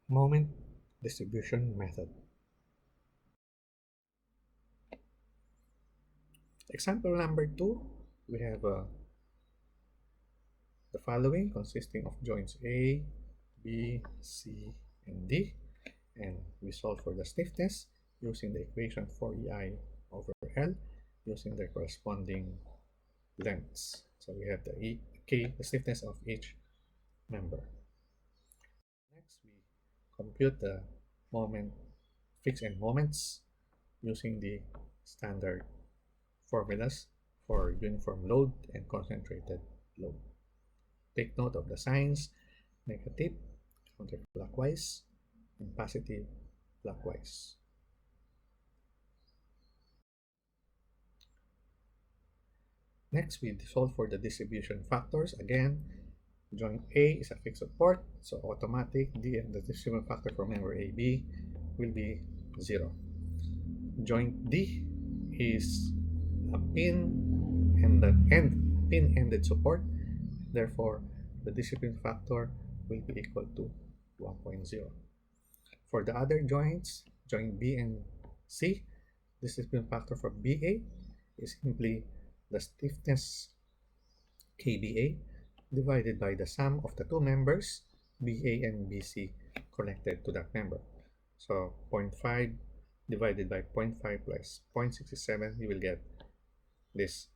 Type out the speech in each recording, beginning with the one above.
moment distribution method. Example number 2, we have the following consisting of joints A, B, C, and D, and we solve for the stiffness using the equation for EI over L using their corresponding lengths. So we have the K, the stiffness of each member. Next, we compute the moment, fixed end moments using the standard formulas for uniform load and concentrated load. Take note of the signs: negative counterclockwise and positive clockwise. Next, we solve for the distribution factors. Again, joint A is a fixed support, so automatic D and the distribution factor for member AB will be 0. Joint D is a pin-ended support, therefore the distribution factor will be equal to 1.0. For the other joints, joint B and C, the distribution factor for BA is simply the stiffness KBA divided by the sum of the two members BA and BC connected to that member. So 0.5 divided by 0.5 plus 0.67, you will get this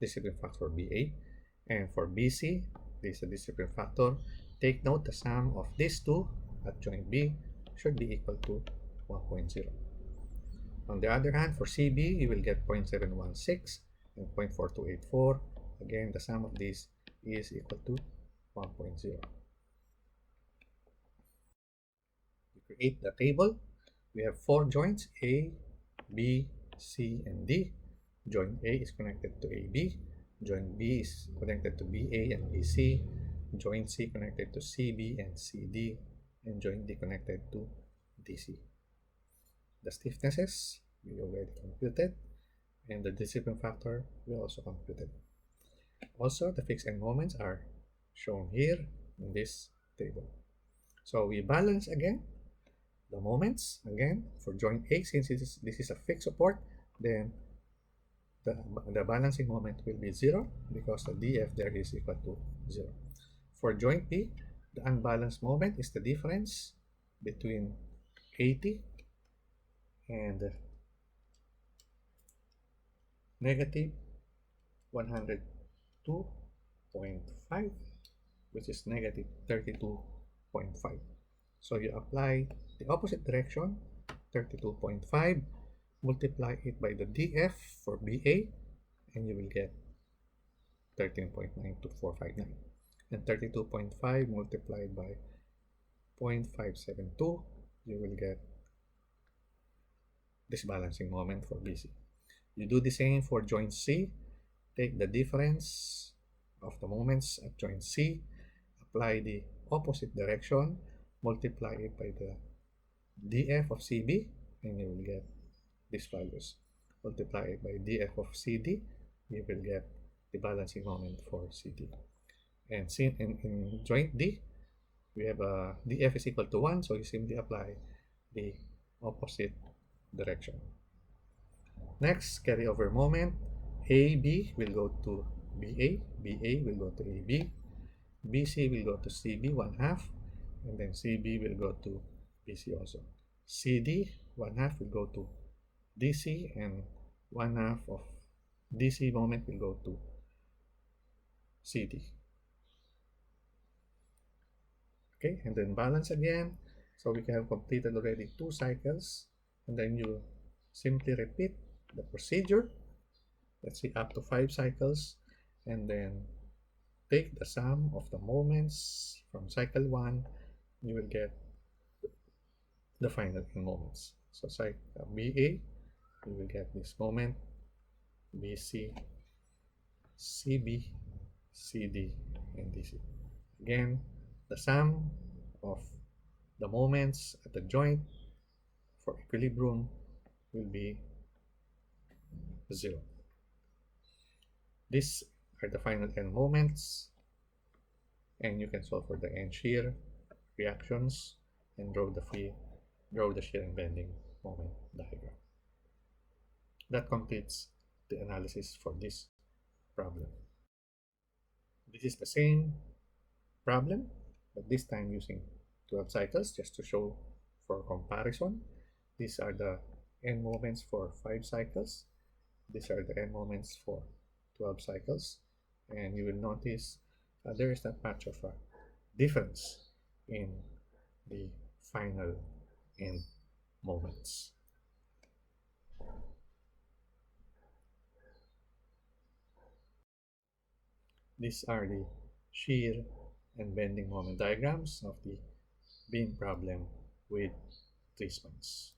discipline factor BA. And for BC, this is a discipline factor. Take note the sum of these two at joint B should be equal to 1.0. On the other hand, for CB, you will get 0.716 and 0.4284. Again, the sum of these is equal to 1.0. We create the table. We have 4 joints, A, B, C, and D. Joint A is connected to AB. Joint B is connected to BA and BC. Joint C connected to CB and CD. And joint D connected to DC. The stiffnesses we already computed, and the discipline factor we also computed. Also, the fixed end moments are shown here in this table. So we balance again the moments again for joint A. Since this is a fixed support, then the balancing moment will be 0 because the dF there is equal to 0. For joint B, the unbalanced moment is the difference between 80 and negative 102.5, which is negative 32.5. So you apply the opposite direction, 32.5, multiply it by the dF for BA, and you will get 13.92459. And 32.5 multiplied by 0.572, you will get this balancing moment for BC. You do the same for joint C. Take the difference of the moments at joint C, apply the opposite direction, multiply it by the dF of CB, and you will get these values. Multiply it by dF of CD, you will get the balancing moment for CD. And in joint D, we have a dF is equal to 1, so you simply apply the opposite direction. Next, carryover moment. AB will go to BA, BA will go to AB, BC will go to CB 1/2, and then CB will go to BC also. CD 1/2 will go to DC, and 1/2 of DC moment will go to CD. Okay, and then balance again. So we have completed already 2 cycles, and then you simply repeat the procedure. Let's say up to 5 cycles, and then take the sum of the moments from cycle 1, you will get the final moments. So cycle BA, you will get this moment, BC, CB, CD, and DC. Again, the sum of the moments at the joint for equilibrium will be 0. These are the final end moments, and you can solve for the end shear reactions and draw the shear and bending moment diagram. That completes the analysis for this problem. This is the same problem, but this time using 12 cycles just to show for comparison. These are the end moments for 5 cycles. These are the end moments for 12 cycles. And you will notice there is not much of a difference in the final end moments. These are the shear and bending moment diagrams of the beam problem with 3 spans.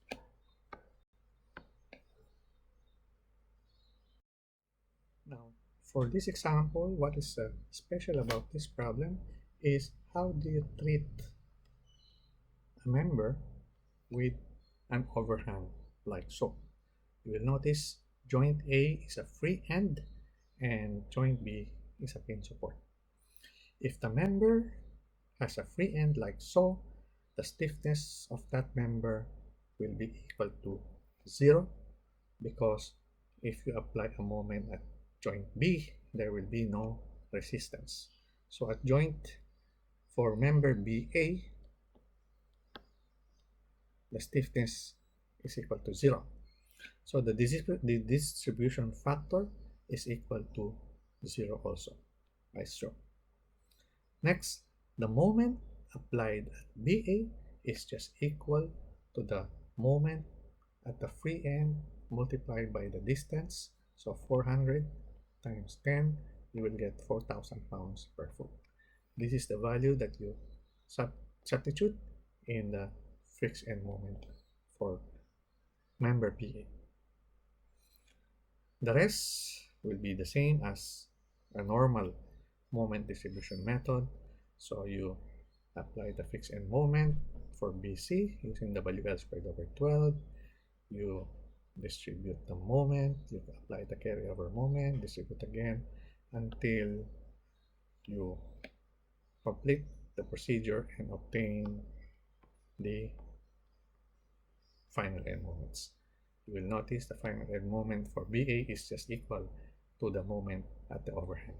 Now, for this example, what is special about this problem is how do you treat a member with an overhang like so. You will notice joint A is a free end and joint B is a pin support. If the member has a free end like so, the stiffness of that member will be equal to 0 because if you apply a moment at joint B, there will be no resistance. So at joint for member BA, the stiffness is equal to 0. So the distribution factor is equal to 0 also, as shown. Next, the moment applied at BA is just equal to the moment at the free end multiplied by the distance. So 400 times 10, you will get 4,000 pounds per foot. This is the value that you substitute in the fixed end moment for member BA. The rest will be the same as a normal moment distribution method. So you apply the fixed end moment for BC using WL squared over 12. You distribute the moment, you apply the carryover moment, distribute again until you complete the procedure and obtain the final end moments. You will notice the final end moment for BA is just equal to the moment at the overhang.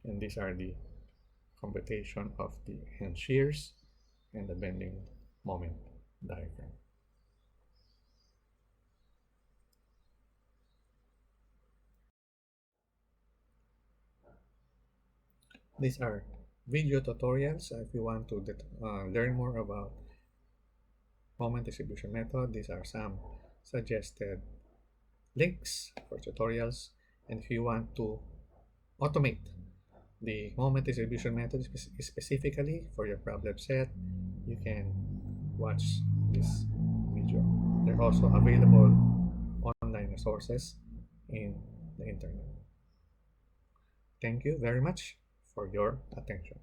And these are the computation of the end shears and the bending moment diagram. These are video tutorials. If you want to learn more about moment distribution method, these are some suggested links for tutorials. And if you want to automate the moment distribution method specifically for your problem set, you can watch this video. They're also available online resources in the internet. Thank you very much for your attention.